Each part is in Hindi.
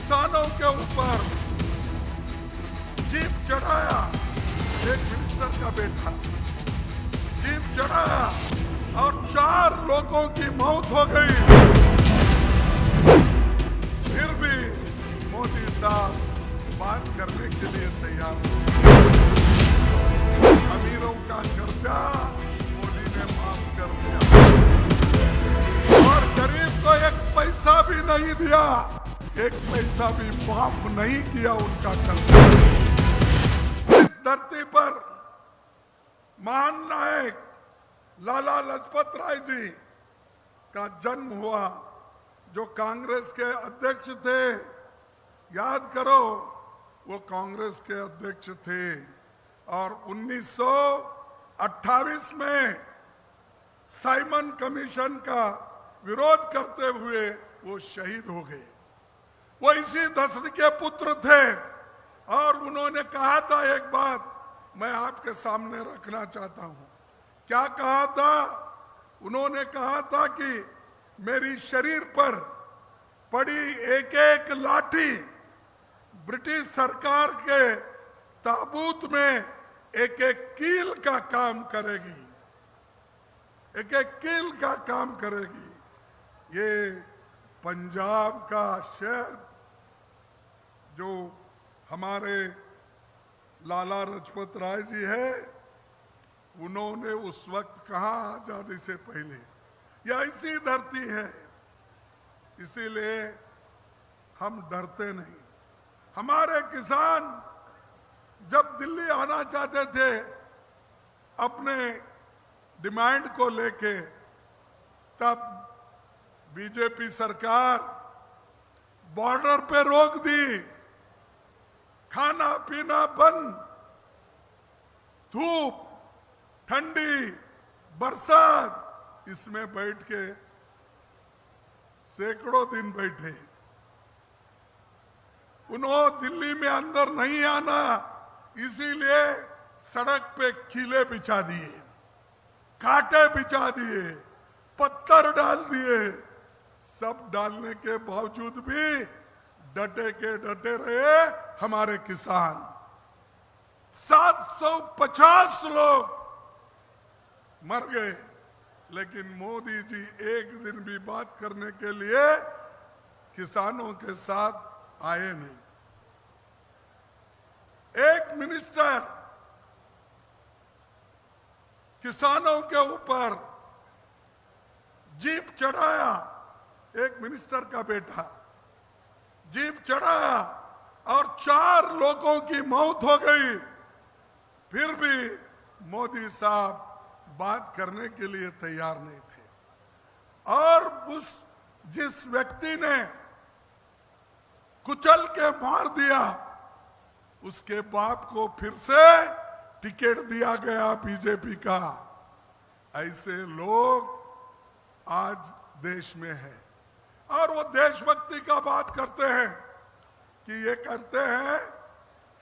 किसानों के ऊपर जीप चढ़ाया, एक मिनिस्टर का बेटा जीप चढ़ाया और 4 लोगों की मौत हो गई। फिर भी मोदी साहब बात करने के लिए तैयार नहीं। अमीरों का कर्जा मोदी ने माफ कर दिया और गरीब को 1 पैसा भी नहीं दिया, 1 पैसा भी माफ नहीं किया उनका कर्जा। इस धरती पर महान नायक लाला लाजपत राय जी का जन्म हुआ, जो कांग्रेस के अध्यक्ष थे। याद करो, वो कांग्रेस के अध्यक्ष थे और 1928 में साइमन कमीशन का विरोध करते हुए वो शहीद हो गए। वो इसी दशरथ के पुत्र थे और उन्होंने कहा था एक बात मैं आपके सामने रखना चाहता हूं। क्या कहा था? उन्होंने कहा था कि मेरी शरीर पर पड़ी एक एक लाठी ब्रिटिश सरकार के ताबूत में एक एक कील का काम करेगी, एक एक कील का काम करेगी। ये पंजाब का शहर जो हमारे लाला लाजपत राय जी है, उन्होंने उस वक्त कहा आजादी से पहले, यह ऐसी धरती है, इसीलिए हम डरते नहीं। हमारे किसान जब दिल्ली आना चाहते थे अपने डिमांड को लेके, तब बीजेपी सरकार बॉर्डर पे रोक दी, खाना पीना बंद, धूप, ठंडी, बरसात, इसमें बैठ के सैकड़ों दिन बैठे। उन्होंने दिल्ली में अंदर नहीं आना, इसीलिए सड़क पे कीले बिछा दिए, कांटे बिछा दिए, पत्थर डाल दिए। सब डालने के बावजूद भी डटे के डटे रहे हमारे किसान। 750 लोग मर गए, लेकिन मोदी जी एक दिन भी बात करने के लिए किसानों के साथ आए नहीं। एक मिनिस्टर किसानों के ऊपर जीप चढ़ाया, एक मिनिस्टर का बेटा जीप चढ़ाया और 4 लोगों की मौत हो गई। फिर भी मोदी साहब बात करने के लिए तैयार नहीं थे। और जिस व्यक्ति ने कुचल के मार दिया, उसके बाप को फिर से टिकट दिया गया बीजेपी का। ऐसे लोग आज देश में है और वो देशभक्ति का बात करते हैं कि ये कहते हैं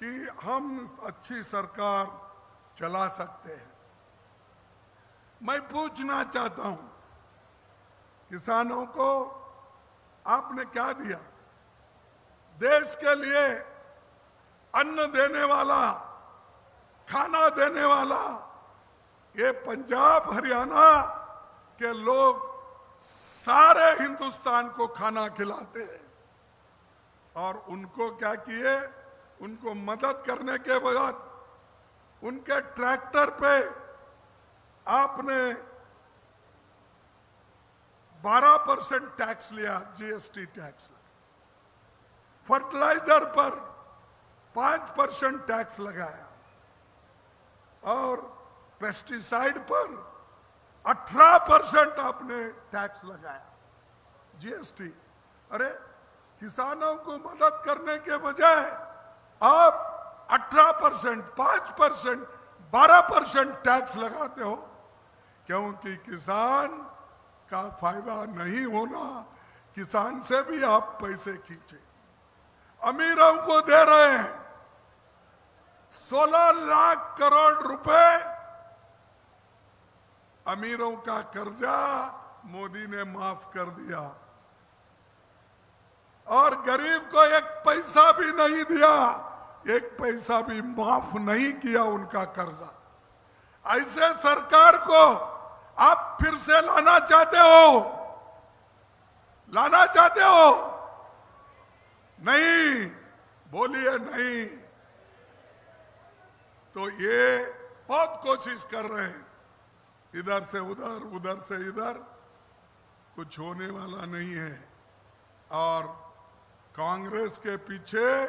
कि हम अच्छी सरकार चला सकते हैं। मैं पूछना चाहता हूं, किसानों को आपने क्या दिया? देश के लिए अन्न देने वाला, खाना देने वाला, ये पंजाब हरियाणा के लोग सारे हिंदुस्तान को खाना खिलाते हैं। और उनको क्या किए? उनको मदद करने के बाद उनके ट्रैक्टर पे आपने 12% टैक्स लिया, जीएसटी टैक्स। फर्टिलाइजर पर 5% टैक्स लगाया और पेस्टिसाइड पर 18% आपने टैक्स लगाया, जीएसटी। अरे, किसानों को मदद करने के बजाय आप 18%, 5%, 12% टैक्स लगाते हो, क्योंकि किसान का फायदा नहीं होना, किसान से भी आप पैसे खींचे। अमीरों को दे रहे हैं 16 लाख करोड़ रुपए। अमीरों का कर्जा मोदी ने माफ कर दिया। और गरीब को एक पैसा भी नहीं दिया, एक पैसा भी माफ नहीं किया उनका कर्जा। ऐसे सरकार को आप फिर से लाना चाहते हो? लाना चाहते हो? नहीं, बोलिए नहीं। तो ये बहुत कोशिश कर रहे हैं, इधर से उधर, उधर से इधर, कुछ होने वाला नहीं है। और कांग्रेस के पीछे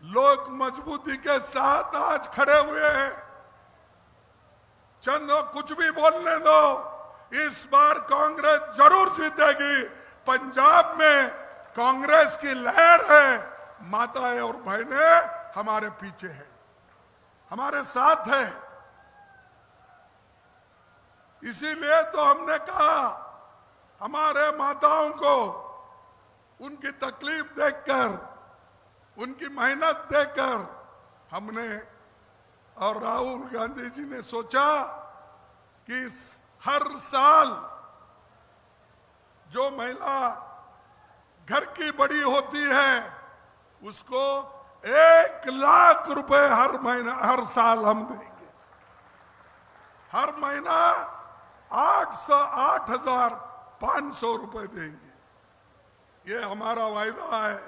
लोग मजबूती के साथ आज खड़े हुए हैं। चंदो कुछ भी बोलने दो, इस बार कांग्रेस जरूर जीतेगी। पंजाब में कांग्रेस की लहर है, माताएं और बहनें हमारे पीछे हैं, हमारे साथ है। इसीलिए तो हमने कहा, हमारे माताओं को उनकी तकलीफ देखकर, उनकी मेहनत देखकर हमने और राहुल गांधी जी ने सोचा कि हर साल जो महिला घर की बड़ी होती है उसको 1 लाख रुपए हर महीना, हर साल हम देंगे। हर महीना 8,500 रुपए देंगे। ये हमारा वायदा है,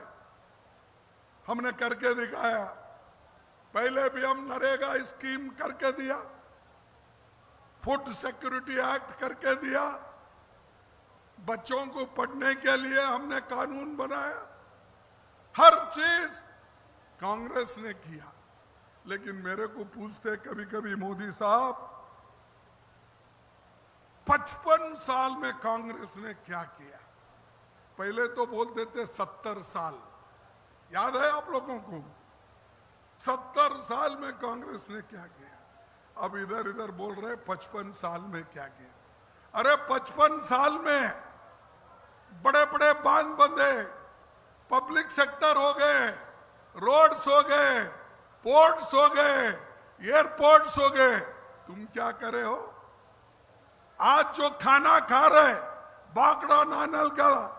हमने करके दिखाया। पहले भी हम नरेगा स्कीम करके दिया, फूड सिक्योरिटी एक्ट करके दिया, बच्चों को पढ़ने के लिए हमने कानून बनाया। हर चीज कांग्रेस ने किया। लेकिन मेरे को पूछते कभी कभी, मोदी साहब 55 साल में कांग्रेस ने क्या किया? पहले तो बोलते थे 70 साल, याद है आप लोगों को? 70 साल में कांग्रेस ने क्या किया? अब इधर इधर बोल रहे 55 साल में क्या किया। अरे 55 साल में बड़े बड़े बांध बंधे, पब्लिक सेक्टर हो गए, रोड्स हो गए, पोर्ट्स हो गए, एयरपोर्ट्स हो गए। तुम क्या करे हो? आज जो खाना खा रहे, बागड़ा नानल का,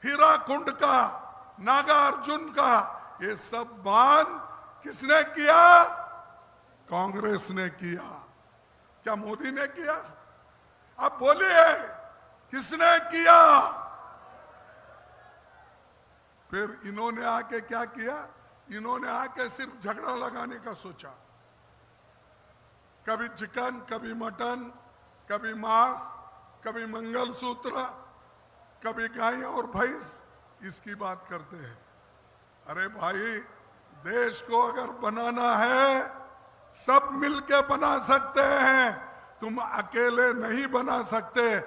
हीरा कुंड का, नागार्जुन का, ये सब बांध किसने किया? कांग्रेस ने किया। क्या मोदी ने किया? अब बोलिए, किसने किया? फिर इन्होंने आके क्या किया? इन्होंने आके सिर्फ झगड़ा लगाने का सोचा। कभी चिकन, कभी मटन, कभी मांस, कभी मंगलसूत्र, कभी गाय और भैंस, इसकी बात करते हैं। अरे भाई, देश को अगर बनाना है सब मिलके बना सकते हैं, तुम अकेले नहीं बना सकते।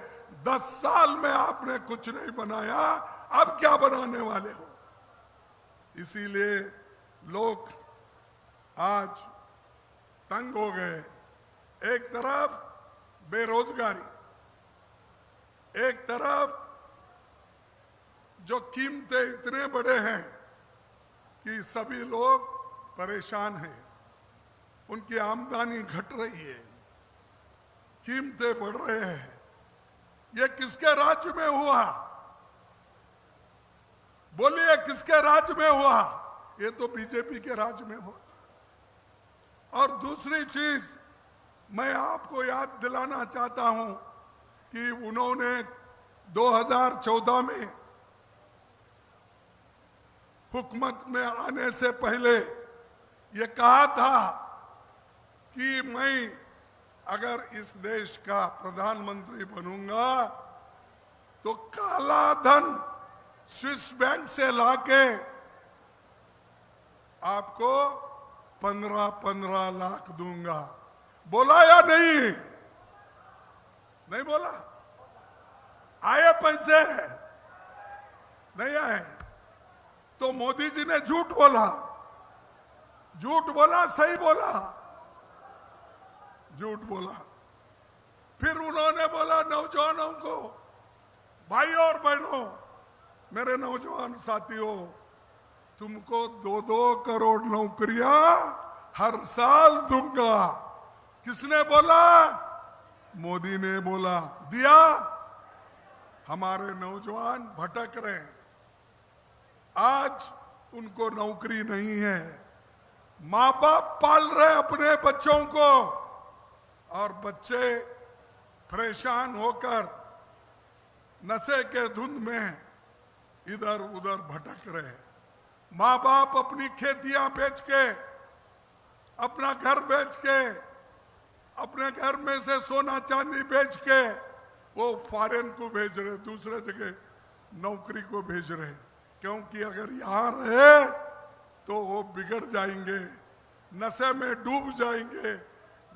10 साल में आपने कुछ नहीं बनाया, अब क्या बनाने वाले हो? इसीलिए लोग आज तंग हो गए। एक तरफ बेरोजगारी, एक तरफ जो कीमतें इतने बड़े हैं कि सभी लोग परेशान हैं, उनकी आमदनी घट रही है, कीमतें बढ़ रहे हैं। ये किसके राज्य में हुआ? बोलिए, किसके राज्य में हुआ? ये तो बीजेपी के राज्य में हुआ। और दूसरी चीज मैं आपको याद दिलाना चाहता हूं कि उन्होंने 2014 में हुकूमत में आने से पहले ये कहा था कि मैं अगर इस देश का प्रधानमंत्री बनूंगा तो काला धन स्विस बैंक से लाके आपको 15-15 लाख दूंगा। बोला या नहीं? नहीं बोला? आए पैसे? नहीं आए। तो मोदी जी ने झूठ बोला। झूठ बोला, सही बोला? झूठ बोला। फिर उन्होंने बोला नौजवानों को, भाई और बहनों, मेरे नौजवान साथियों, तुमको 2-2 करोड़ नौकरियां हर साल दूंगा। किसने बोला? मोदी ने बोला। दिया? हमारे नौजवान भटक रहे हैं, आज उनको नौकरी नहीं है, माँ बाप पाल रहे अपने बच्चों को और बच्चे परेशान होकर नशे के धुंध में इधर उधर भटक रहे हैं। माँ बाप अपनी खेतियां बेच के, अपना घर बेच के, अपने घर में से सोना चांदी बेच के वो फॉरेन को भेज रहे, दूसरे जगह नौकरी को भेज रहे, क्योंकि अगर यहां रहे तो वो बिगड़ जाएंगे, नशे में डूब जाएंगे।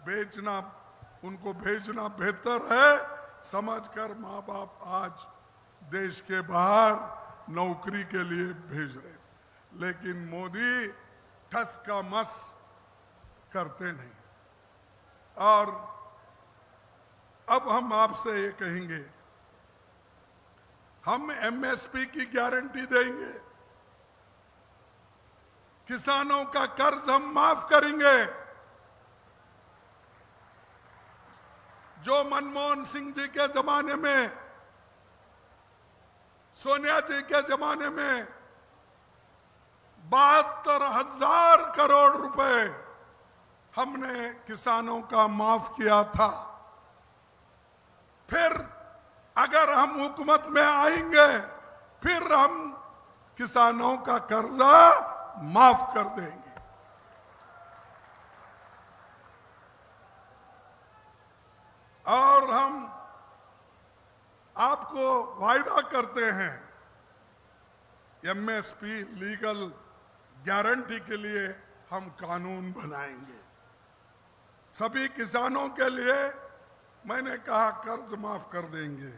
बेचना, उनको भेजना बेहतर है समझकर माँ बाप आज देश के बाहर नौकरी के लिए भेज रहे। लेकिन मोदी ठस का मस करते नहीं। और अब हम आपसे ये कहेंगे, हम एमएसपी की गारंटी देंगे, किसानों का कर्ज हम माफ करेंगे। जो मनमोहन सिंह जी के जमाने में, सोनिया जी के जमाने में 72,000 करोड़ रुपए हमने किसानों का माफ किया था। फिर अगर हम हुकूमत में आएंगे फिर हम किसानों का कर्जा माफ कर देंगे। और हम आपको वायदा करते हैं, एमएसपी लीगल गारंटी के लिए हम कानून बनाएंगे। सभी किसानों के लिए मैंने कहा कर्ज माफ कर देंगे।